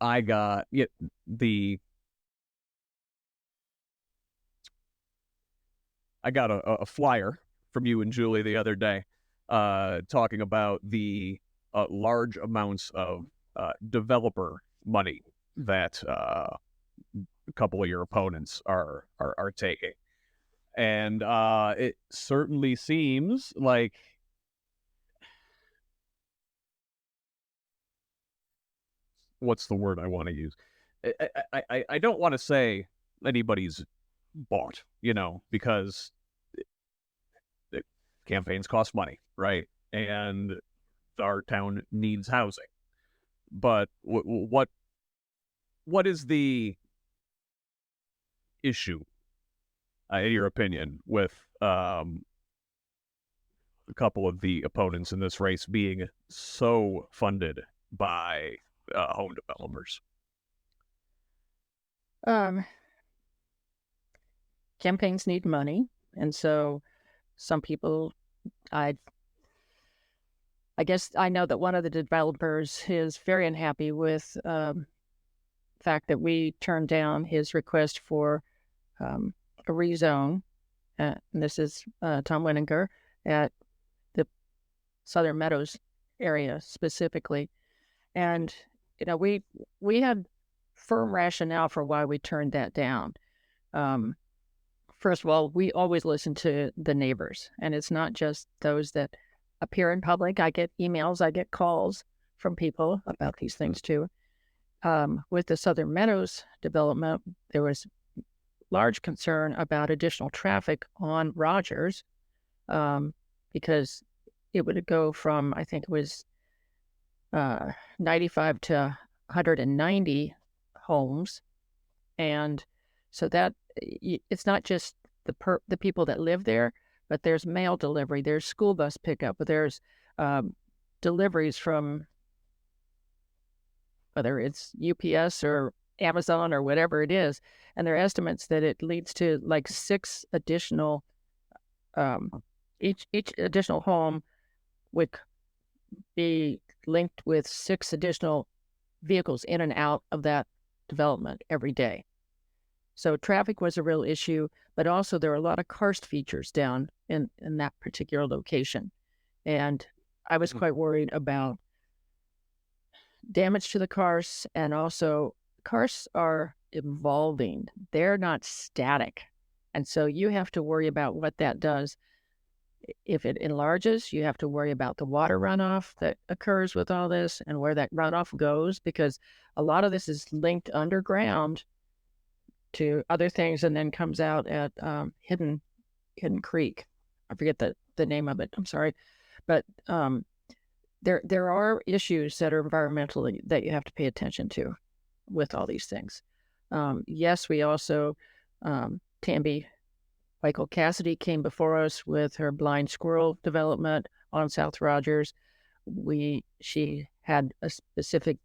I got a flyer from you and Julie the other day, talking about the large amounts of developer money that a couple of your opponents are taking, and it certainly seems like, what's the word I want to use? I don't want to say anybody's bought, because the campaigns cost money, right? And our town needs housing. But what is the issue, in your opinion, with a couple of the opponents in this race being so funded by home developers? Campaigns need money, and so some people, I guess I know that one of the developers is very unhappy with the fact that we turned down his request for a rezone. And this is Tom Winninger at the Southern Meadows area specifically. And, we had firm rationale for why we turned that down. First of all, we always listen to the neighbors, and it's not just those that appear in public. I get emails, I get calls from people about these things too. With the Southern Meadows development, there was large concern about additional traffic on Rogers, because it would go from, I think it was 95 to 190 homes. And so that it's not just the people that live there, but there's mail delivery, there's school bus pickup, but there's deliveries from whether it's UPS or Amazon or whatever it is. And there are estimates that it leads to like 6 additional, each additional home would be linked with 6 additional vehicles in and out of that development every day. So traffic was a real issue, but also there are a lot of karst features down in that particular location. And I was quite worried about damage to the karsts, and also karsts are evolving. They're not static. And so you have to worry about what that does. If it enlarges, you have to worry about the water runoff that occurs with all this and where that runoff goes, because a lot of this is linked underground to other things and then comes out at Hidden Creek. I forget the name of it. I'm sorry. But there are issues that are environmentally that you have to pay attention to with all these things. Yes, we also, Tamby Michael Cassidy came before us with her blind squirrel development on South Rogers. She had a specific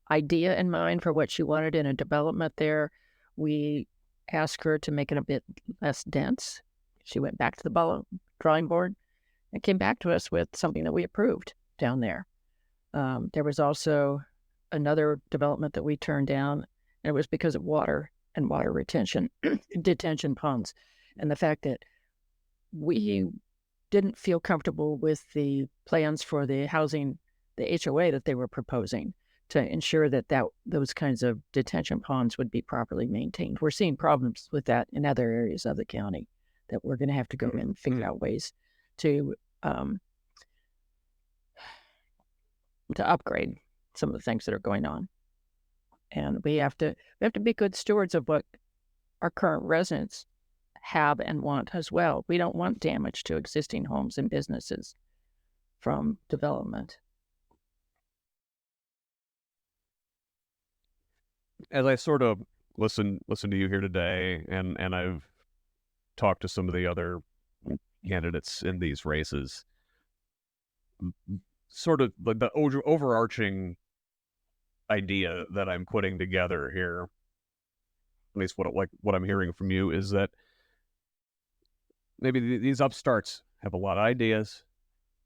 idea in mind for what she wanted in a development there. We asked her to make it a bit less dense. She went back to the drawing board and came back to us with something that we approved down there. There was also another development that we turned down, and it was because of water and water retention, detention ponds, and the fact that we didn't feel comfortable with the plans for the housing, the HOA that they were proposing to ensure that those kinds of detention ponds would be properly maintained. We're seeing problems with that in other areas of the county that we're going to have to go in and figure out ways to upgrade some of the things that are going on. And we have to be good stewards of what our current residents have and want as well. We don't want damage to existing homes and businesses from development. As I sort of listen to you here today, and I've talked to some of the other candidates in these races, sort of like the overarching idea that I'm putting together here, at least what I'm hearing from you, is that maybe these upstarts have a lot of ideas,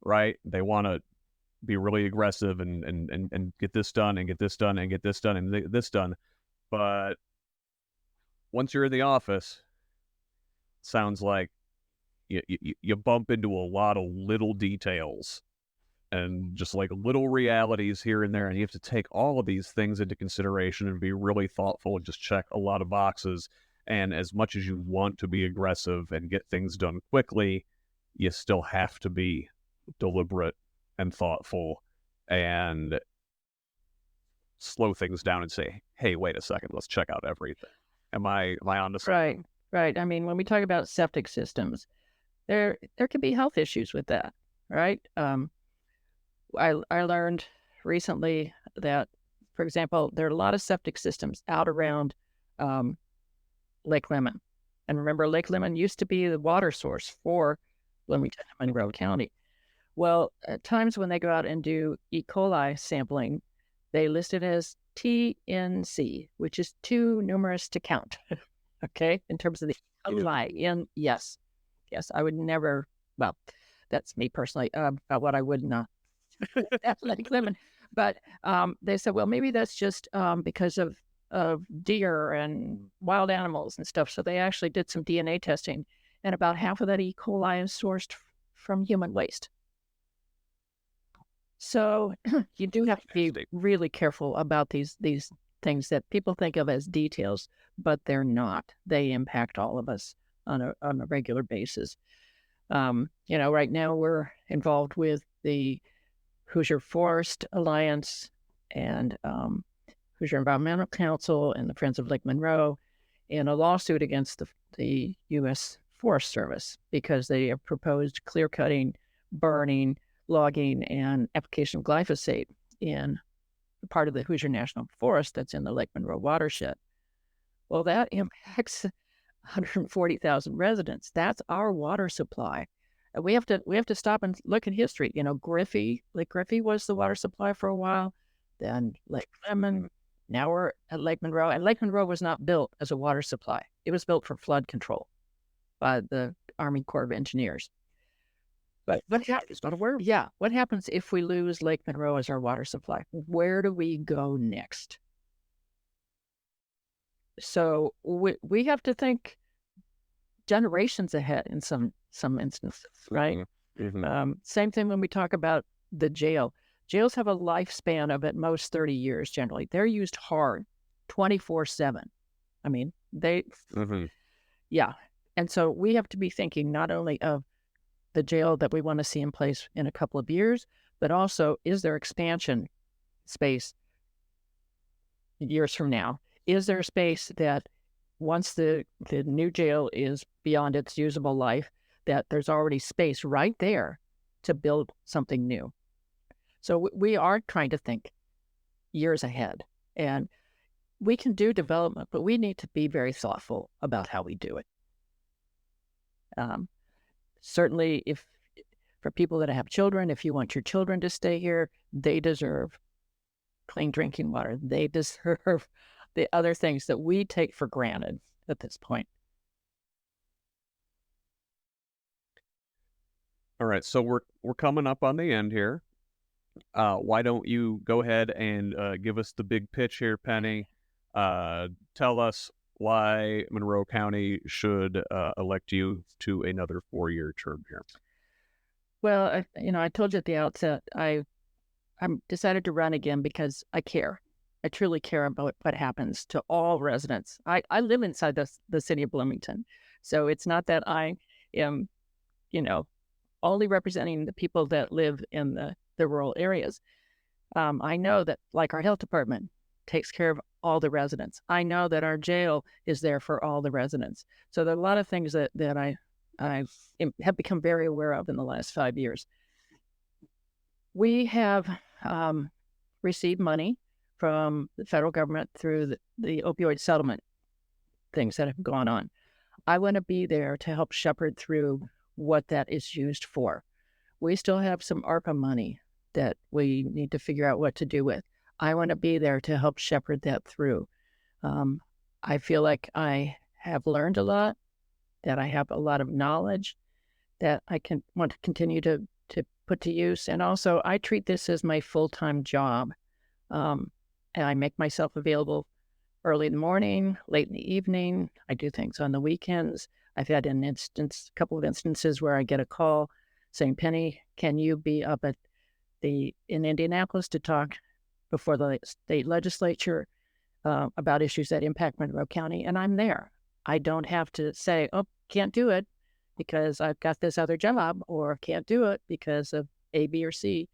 right? They want to be really aggressive and get this done and get this done and get this done and this done. But once you're in the office, it sounds like you bump into a lot of little details and just like little realities here and there. And you have to take all of these things into consideration and be really thoughtful and just check a lot of boxes. And as much as you want to be aggressive and get things done quickly, you still have to be deliberate and thoughtful and slow things down and say, hey, wait a second, let's check out everything. Am I on to something? Right. I mean, when we talk about septic systems, there can be health issues with that, right? I learned recently that, for example, there are a lot of septic systems out around Lake Lemon. And remember, Lake Lemon used to be the water source for Bloomington and Monroe County. Well, at times when they go out and do E. coli sampling, they list it as TNC, which is too numerous to count. Okay, in terms of the coli. Yes, I would never. Well, that's me personally. About what I would not. That's Lake Lemon. But they said, well, maybe that's just because of deer and wild animals and stuff. So they actually did some DNA testing, and about half of that E. coli is sourced from human waste. So you do have to be really careful about these things that people think of as details, but they're not. They impact all of us on a regular basis. Right now we're involved with the Hoosier Forest Alliance and Hoosier Environmental Council and the Friends of Lake Monroe. in a lawsuit against the U.S. Forest Service because they have proposed clear cutting, burning, logging, and application of glyphosate in part of the Hoosier National Forest that's in the Lake Monroe watershed. Well, that impacts 140,000 residents. That's our water supply. And we have to stop and look at history. You know, Lake Griffey was the water supply for a while, then Lake Lemon. Now we're at Lake Monroe, and Lake Monroe was not built as a water supply. It was built for flood control by the Army Corps of Engineers. But what happens? Not aware. Yeah, what happens if we lose Lake Monroe as our water supply? Where do we go next? So we have to think generations ahead in some instances, right? Mm-hmm. Same thing when we talk about the jail. Jails have a lifespan of at most 30 years generally. They're used hard, 24/7. I mean, yeah. And so we have to be thinking not only of the jail that we want to see in place in a couple of years, but also, is there expansion space years from now? Is there space that once the new jail is beyond its usable life, that there's already space right there to build something new? So we are trying to think years ahead, and we can do development, but we need to be very thoughtful about how we do it. Certainly, for people that have children, if you want your children to stay here, they deserve clean drinking water. They deserve the other things that we take for granted at this point. All right, so we're coming up on the end here. Why don't you go ahead and give us the big pitch here, Penny? Tell us why Monroe County should elect you to another 4-year term here. Well, I told you at the outset, I decided to run again because I care. I truly care about what happens to all residents. I live inside the city of Bloomington, so it's not that I am, only representing the people that live in the rural areas. I know that, like, our health department takes care of all the residents. I know that our jail is there for all the residents. So there are a lot of things that I have become very aware of in the last 5 years. We have received money from the federal government through the opioid settlement things that have gone on. I want to be there to help shepherd through what that is used for. We still have some ARPA money that we need to figure out what to do with. I want to be there to help shepherd that through. I feel like I have learned a lot, that I have a lot of knowledge that I want to continue to put to use. And also, I treat this as my full-time job. And I make myself available early in the morning, late in the evening. I do things on the weekends. I've had a couple of instances where I get a call saying, Penny, can you be up in Indianapolis to talk before the state legislature about issues that impact Monroe County? And I'm there. I don't have to say, oh, can't do it because I've got this other job, or can't do it because of A, B, or C.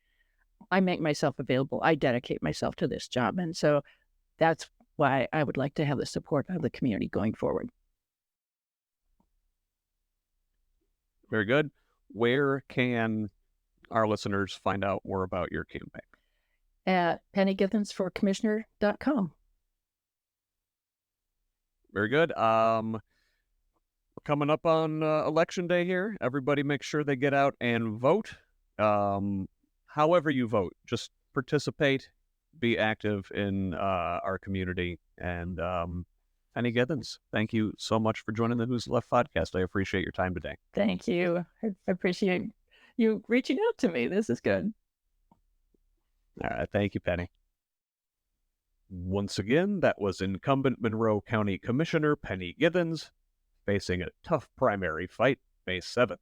I make myself available. I dedicate myself to this job. And so that's why I would like to have the support of the community going forward. Very good. Where can our listeners find out more about your campaign? At pennygithensforcommissioner.com. Very good. We're coming up on election day here. Everybody make sure they get out and vote. However you vote, just participate, be active in our community. And Penny Githens, thank you so much for joining the Who's Left podcast. I appreciate your time today. Thank you. I appreciate you reaching out to me. This is good. All right. Thank you, Penny. Once again, that was incumbent Monroe County Commissioner Penny Githens facing a tough primary fight May 7th.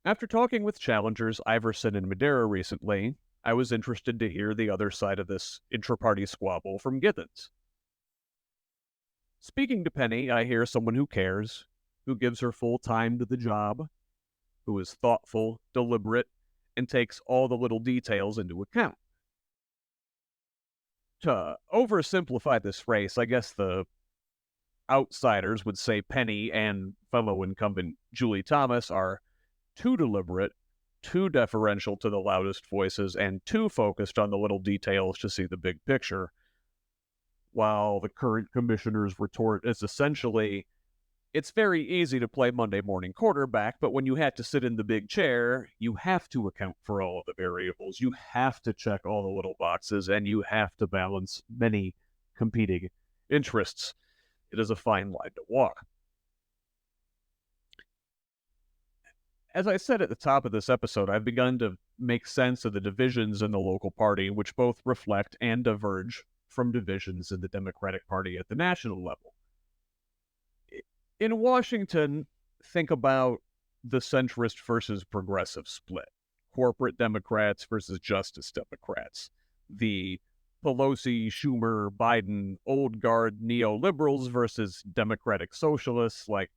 After talking with challengers Iverson and Madera recently, I was interested to hear the other side of this intra-party squabble from Githens. Speaking to Penny, I hear someone who cares, who gives her full time to the job, who is thoughtful, deliberate, and takes all the little details into account. To oversimplify this race, I guess the outsiders would say Penny and fellow incumbent Julie Thomas are too deliberate, too deferential to the loudest voices, and too focused on the little details to see the big picture, while the current commissioner's retort is essentially, it's very easy to play Monday morning quarterback, but when you have to sit in the big chair, you have to account for all of the variables. You have to check all the little boxes, and you have to balance many competing interests. It is a fine line to walk. As I said at the top of this episode, I've begun to make sense of the divisions in the local party, which both reflect and diverge from divisions in the Democratic Party at the national level. In Washington, think about the centrist versus progressive split, corporate Democrats versus justice Democrats, the Pelosi, Schumer, Biden, old guard neoliberals versus Democratic socialists like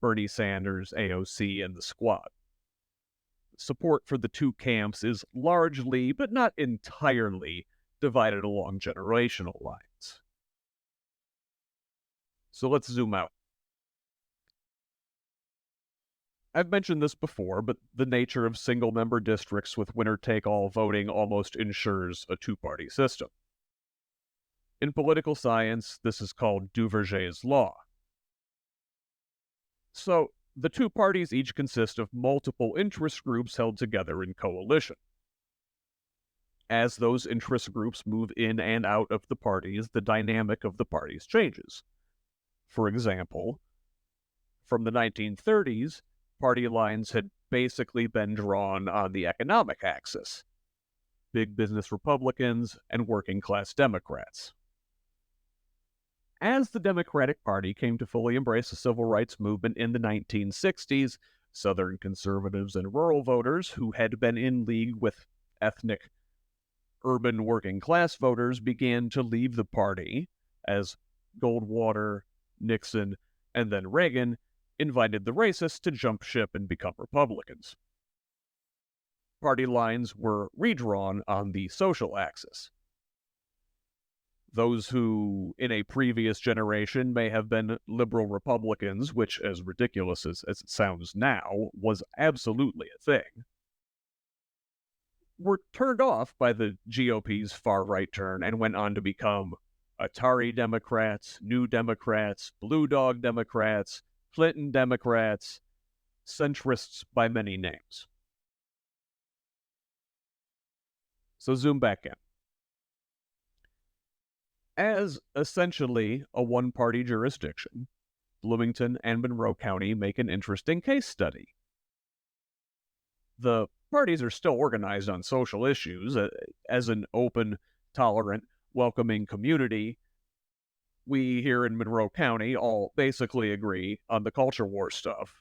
Bernie Sanders, AOC, and the Squad. Support for the two camps is largely, but not entirely, divided along generational lines. So let's zoom out. I've mentioned this before, but the nature of single-member districts with winner-take-all voting almost ensures a two-party system. In political science, this is called Duverger's law. So, the two parties each consist of multiple interest groups held together in coalition. As those interest groups move in and out of the parties, the dynamic of the parties changes. For example, from the 1930s, party lines had basically been drawn on the economic axis. Big business Republicans and working class Democrats. As the Democratic Party came to fully embrace the civil rights movement in the 1960s, Southern conservatives and rural voters who had been in league with ethnic, urban working class voters began to leave the party as Goldwater, Nixon, and then Reagan invited the racists to jump ship and become Republicans. Party lines were redrawn on the social axis. Those who, in a previous generation, may have been liberal Republicans, which, as ridiculous as it sounds now, was absolutely a thing, were turned off by the GOP's far-right turn and went on to become Atari Democrats, New Democrats, Blue Dog Democrats, Clinton Democrats, centrists by many names. So zoom back in. As essentially a one-party jurisdiction, Bloomington and Monroe County make an interesting case study. The parties are still organized on social issues. As an open, tolerant, welcoming community, we here in Monroe County all basically agree on the culture war stuff.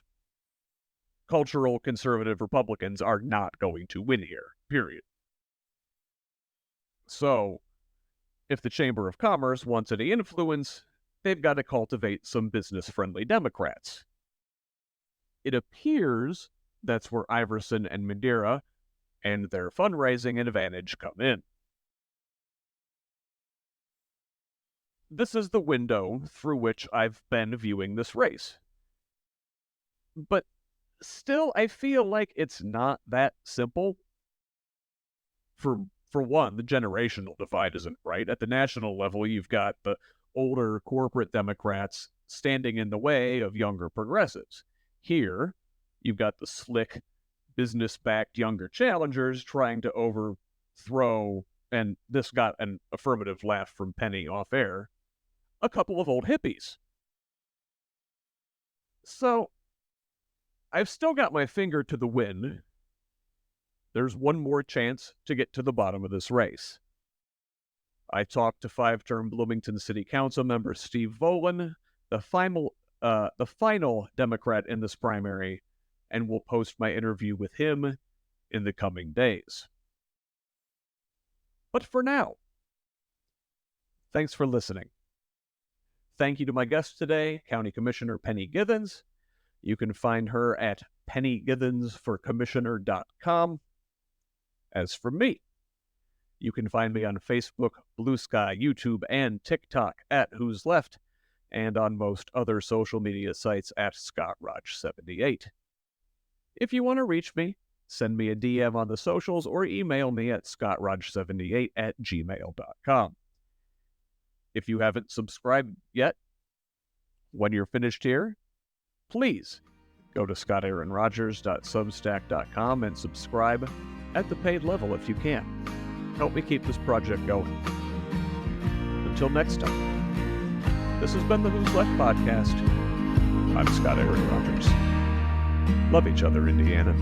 Cultural conservative Republicans are not going to win here, period. So, if the Chamber of Commerce wants any influence, they've got to cultivate some business-friendly Democrats. It appears that's where Iverson and Madeira and their fundraising advantage come in. This is the window through which I've been viewing this race. But still, I feel like it's not that simple. For one, the generational divide isn't right. At the national level, you've got the older corporate Democrats standing in the way of younger progressives. Here, you've got the slick, business-backed younger challengers trying to overthrow, and this got an affirmative laugh from Penny off air, a couple of old hippies. So, I've still got my finger to the wind. There's one more chance to get to the bottom of this race. I talked to five-term Bloomington City Council member Steve Volan, the final Democrat in this primary, and will post my interview with him in the coming days. But for now, thanks for listening. Thank you to my guest today, County Commissioner Penny Githens. You can find her at pennygithensforcommissioner.com. As for me, You can find me on Facebook, Blue Sky, YouTube, and TikTok at HoosLeft, and on most other social media sites at ScottRodge78. If you want to reach me, send me a DM on the socials or email me at scottrodge78@gmail.com. If you haven't subscribed yet, when you're finished here, please go to scottaaronrogers.substack.com and subscribe at the paid level if you can. Help me keep this project going. Until next time, this has been the Who's Left podcast. I'm Scott Aaron Rogers. Love each other, Indiana.